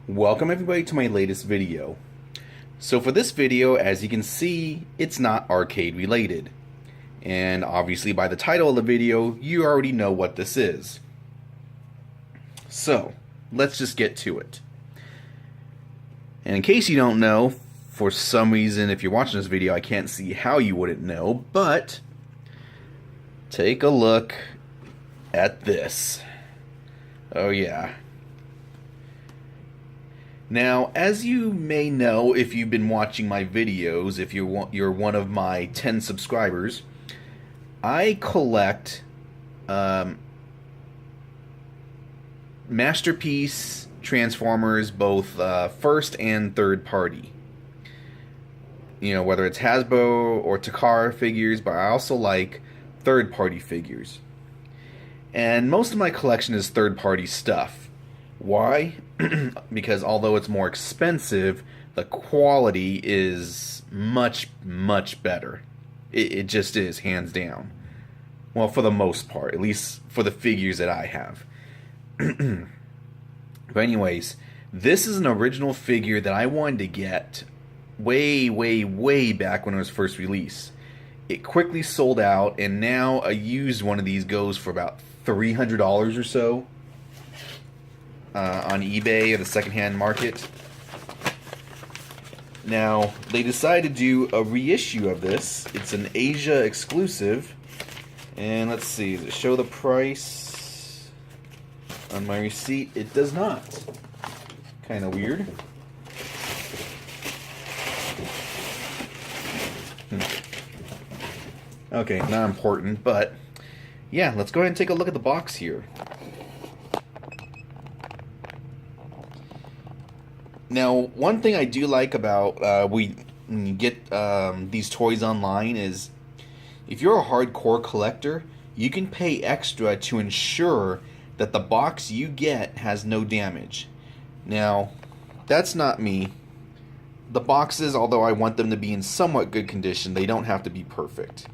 Welcome everybody to my latest video. So for this video, as you can see, it's not arcade related. And obviously by the title of the video, you already know what this is. So, let's just get to it. And in case you don't know, for some reason if you're watching this video, I can't see how you wouldn't know, but take a look at this. Oh yeah. Now, as you may know if you've been watching my videos, if you're one of my 10 subscribers, I collect Masterpiece Transformers, both first and third party. You know, whether it's Hasbro or Takara figures, but I also like third party figures. And most of my collection is third party stuff. Why? Because although it's more expensive, the quality is much, much better. It just is, hands down. Well, for the most part, at least for the figures that I have. But anyways, this is an original figure that I wanted to get way, way, way back when it was first released. It quickly sold out, and now a used one of these goes for about $300 or so. On eBay or the secondhand market. Now, they decided to do a reissue of this. It's an Asia exclusive. And let's see, does it show the price on my receipt? It does not. Kind of weird. Okay, not important, but yeah, let's go ahead and take a look at the box here. Now, one thing I do like about when you get these toys online is if you're a hardcore collector, you can pay extra to ensure that the box you get has no damage. Now, that's not me. The boxes, although I want them to be in somewhat good condition, they don't have to be perfect.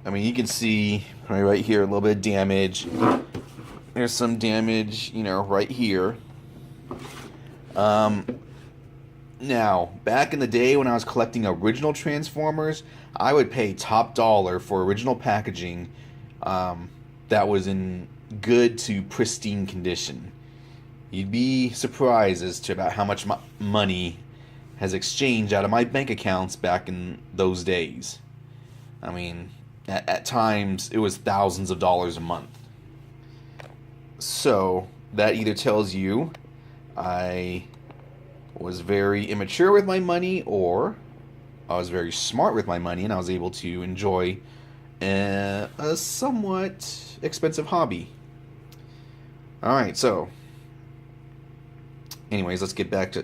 I mean, you can see right here a little bit of damage. There's some damage, you know, right here. Now, back in the day when I was collecting original Transformers, I would pay top dollar for original packaging that was in good to pristine condition. You'd be surprised as to about how much money has exchanged out of my bank accounts back in those days. I mean, at times it was thousands of dollars a month. So, that either tells you I was very immature with my money, or I was very smart with my money and I was able to enjoy a somewhat expensive hobby. Alright, so anyways, let's get back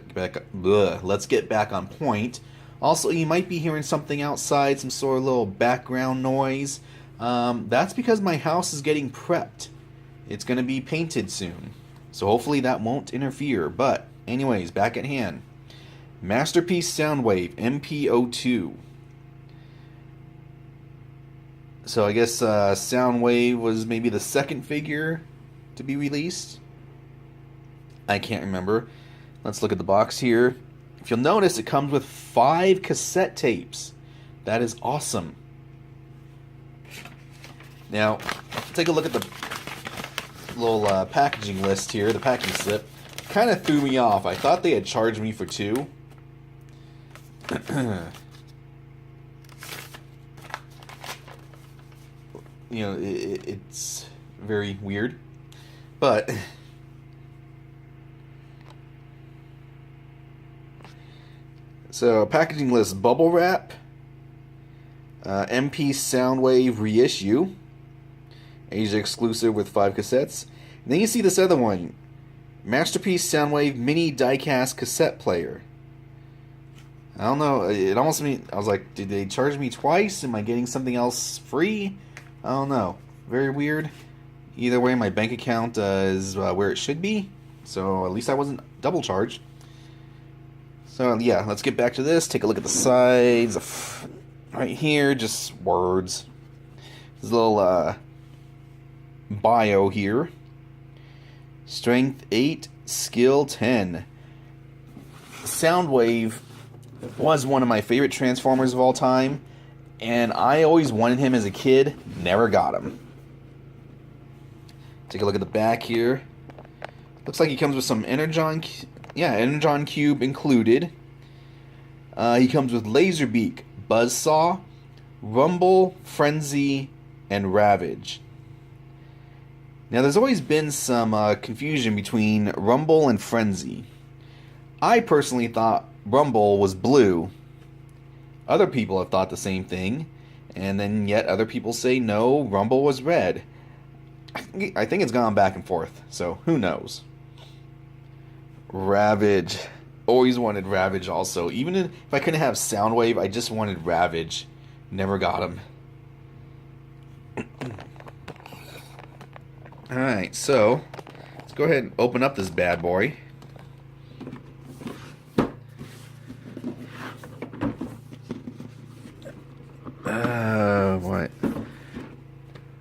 on point. Also, you might be hearing something outside, some sort of little background noise. That's because my house is getting prepped. It's going to be painted soon, so hopefully that won't interfere. But anyways, back at hand. Masterpiece Soundwave MP02. So I guess Soundwave was maybe the second figure to be released. I can't remember. Let's look at the box here. If you'll notice, it comes with 5 cassette tapes. That is awesome. Now, take a look at the little packaging list here, the packing slip. Kind of threw me off. I thought they had charged me for 2. You know, it's very weird. But so, packaging list: bubble wrap, MP Soundwave reissue, Asia exclusive with 5 cassettes. And then you see this other one, Masterpiece Soundwave Mini Diecast Cassette Player. I don't know, it almost made, I was like, did they charge me twice? Am I getting something else free? I don't know. Very weird. Either way, my bank account is where it should be, so at least I wasn't double charged. So yeah, let's get back to this. Take a look at the sides. Right here, just words. There's a little bio here. Strength 8, Skill 10. Soundwave was one of my favorite Transformers of all time, and I always wanted him as a kid, never got him. Take a look at the back here. Looks like he comes with some Energon Cube included. He comes with Laserbeak, Buzzsaw, Rumble, Frenzy, and Ravage. Now, there's always been some confusion between Rumble and Frenzy. I personally thought Rumble was blue. Other people have thought the same thing, and then yet other people say no, Rumble was red. I think it's gone back and forth, so who knows. Ravage. Always wanted Ravage also. Even if I couldn't have Soundwave, I just wanted Ravage. Never got him. Alright, so let's go ahead and open up this bad boy. What?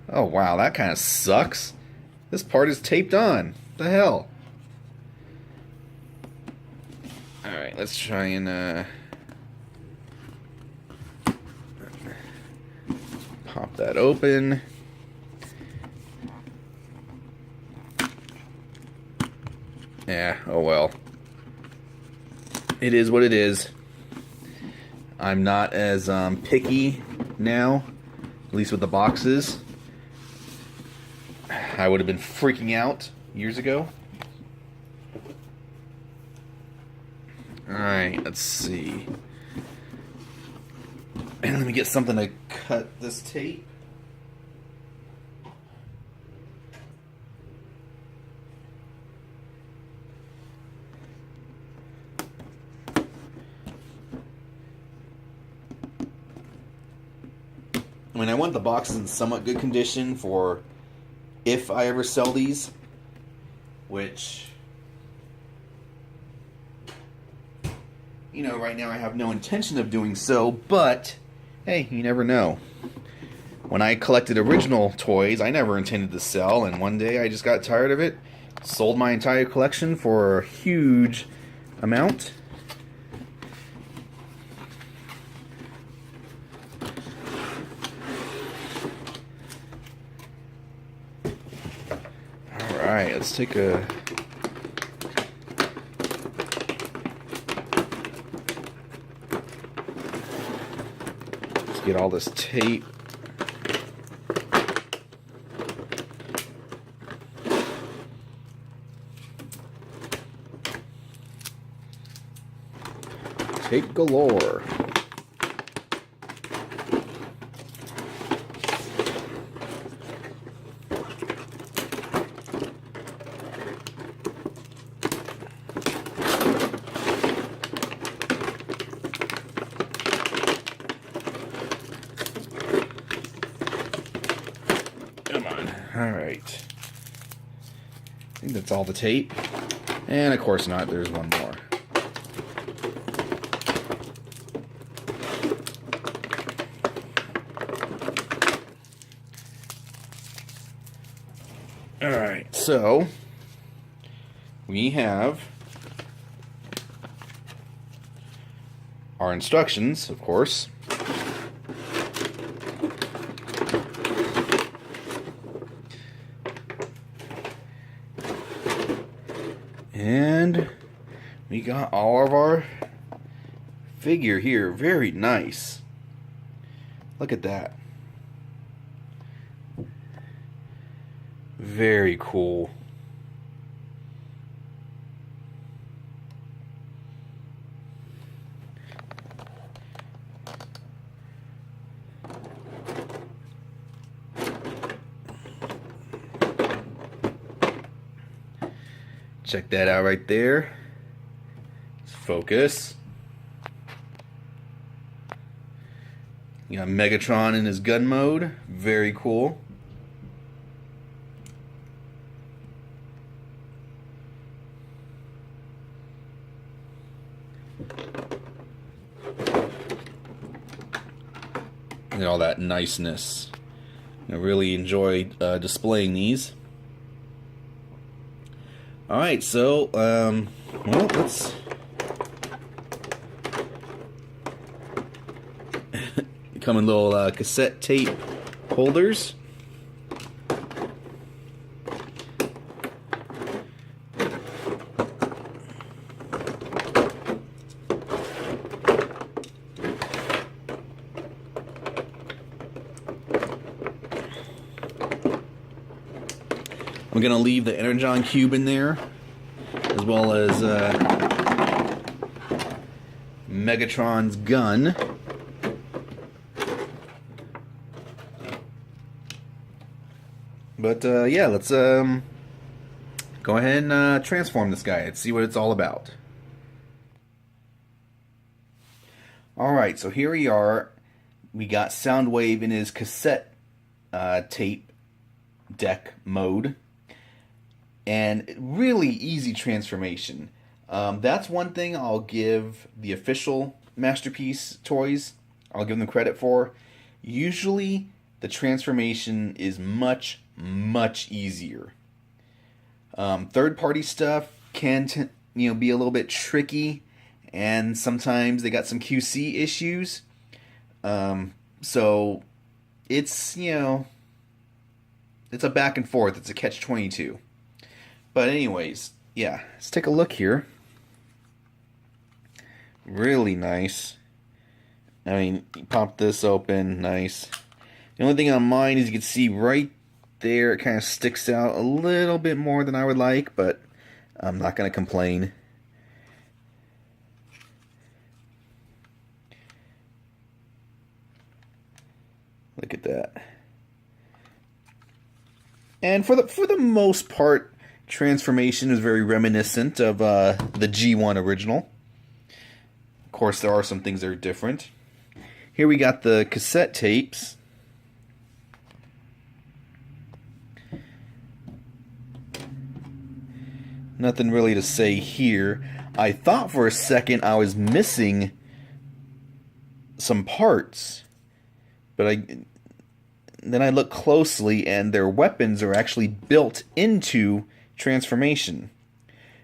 Oh, wow, that kind of sucks. This part is taped on. What the hell? Alright, let's try and pop that open. Yeah, oh well. It is what it is. I'm not as picky now, at least with the boxes. I would have been freaking out years ago. Alright, let's see. And let me get something to cut this tape. I mean, I want the boxes in somewhat good condition for if I ever sell these, which, you know, right now I have no intention of doing so, but hey, you never know. When I collected original toys, I never intended to sell, and one day I just got tired of it, sold my entire collection for a huge amount. Alright, let's take a... Let's get all this tape. Tape galore. Come on. Alright. I think that's all the tape. And of course not, there's one more. Alright, so we have our instructions, of course. And we got all of our figure here. Very nice. Look at that. Very cool. Check that out right there. Let's focus. You got Megatron in his gun mode. Very cool. Look at all that niceness. I really enjoy displaying these. Alright, so, well, let's come in little cassette tape holders. I'm going to leave the Energon Cube in there, as well as Megatron's gun. But yeah, let's go ahead and transform this guy and see what it's all about. Alright, so here we are. We got Soundwave in his cassette tape deck mode. And really easy transformation. That's one thing I'll give the official Masterpiece toys, I'll give them credit for. Usually the transformation is much easier. Third-party stuff can be a little bit tricky, and sometimes they got some QC issues. So it's it's a back and forth. It's a catch-22. But anyways, yeah, let's take a look here. Really nice. I mean, you pop this open, nice. The only thing on mine is you can see right there, it kind of sticks out a little bit more than I would like, but I'm not going to complain. Look at that. And for the most part, transformation is very reminiscent of the G1 original. Of course, there are some things that are different. Here we got the cassette tapes. Nothing really to say here. I thought for a second I was missing some parts, but then I looked closely and their weapons are actually built into transformation.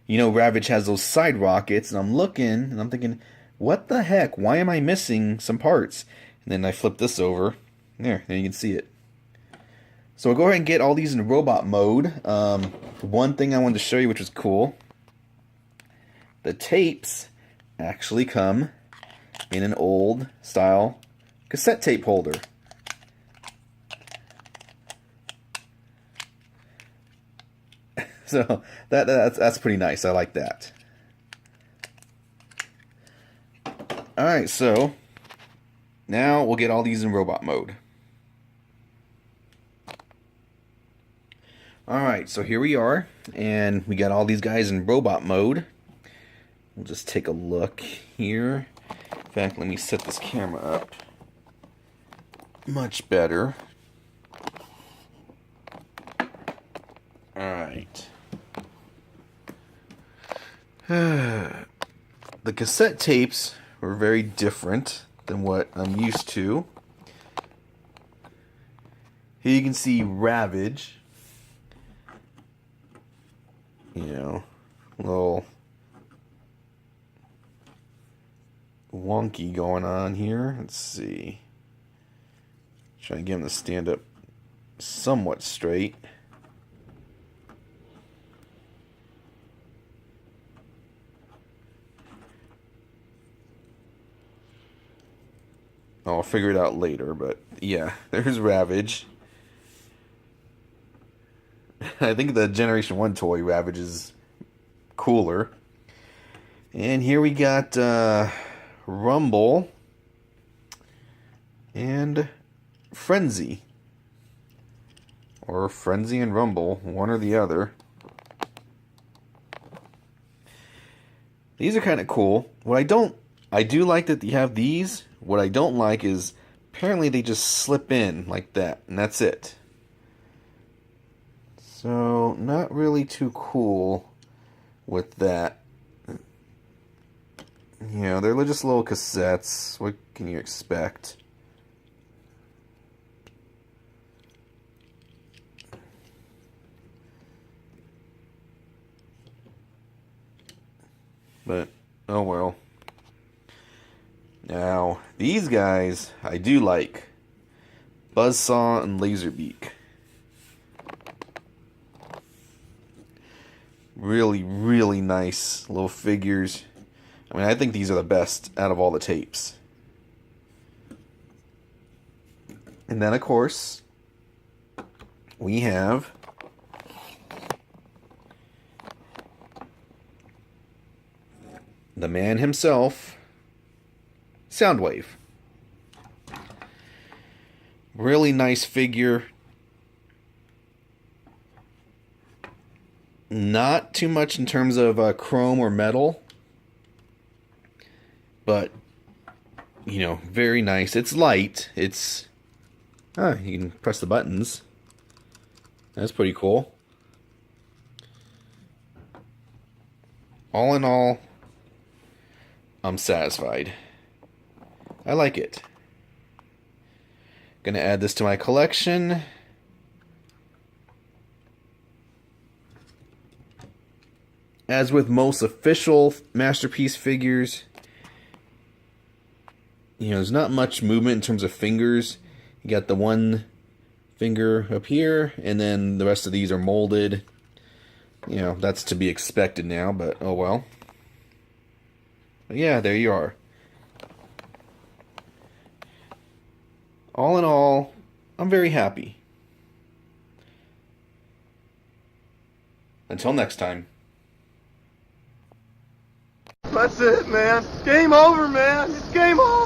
Ravage has those side rockets, and I'm looking and I'm thinking, what the heck? Why am I missing some parts? And then I flip this over. There you can see it. So I'll go ahead and get all these in robot mode. One thing I wanted to show you, which was cool, the tapes actually come in an old style cassette tape holder. So that's pretty nice. I like that. Alright, so now we'll get all these in robot mode. Alright, so here we are, and we got all these guys in robot mode. We'll just take a look here. In fact, let me set this camera up much better. Alright. The cassette tapes were very different than what I'm used to. Here you can see Ravage. A little wonky going on here. Let's see. Try to get him to stand up somewhat straight. I'll figure it out later, but yeah, there's Ravage. I think the Generation 1 toy Ravage is cooler. And here we got Rumble and Frenzy. Or Frenzy and Rumble, one or the other. These are kind of cool. I do like that you have these. What I don't like is apparently they just slip in like that, and that's it. So, not really too cool with that. They're just little cassettes. What can you expect? But, oh well. Now, these guys I do like. Buzzsaw and Laserbeak. Really, really nice little figures. I mean, I think these are the best out of all the tapes. And then, of course, we have the man himself, Soundwave. Really nice figure. Not too much in terms of chrome or metal, but, you know, very nice. It's light. It's... you can press the buttons. That's pretty cool. All in all, I'm satisfied. I like it. Gonna add this to my collection. As with most official Masterpiece figures, you know, there's not much movement in terms of fingers. You got the one finger up here, and then the rest of these are molded. You know, that's to be expected now, but oh well. But yeah, there you are. All in all, I'm very happy. Until next time. That's it, man. Game over, man. It's game over.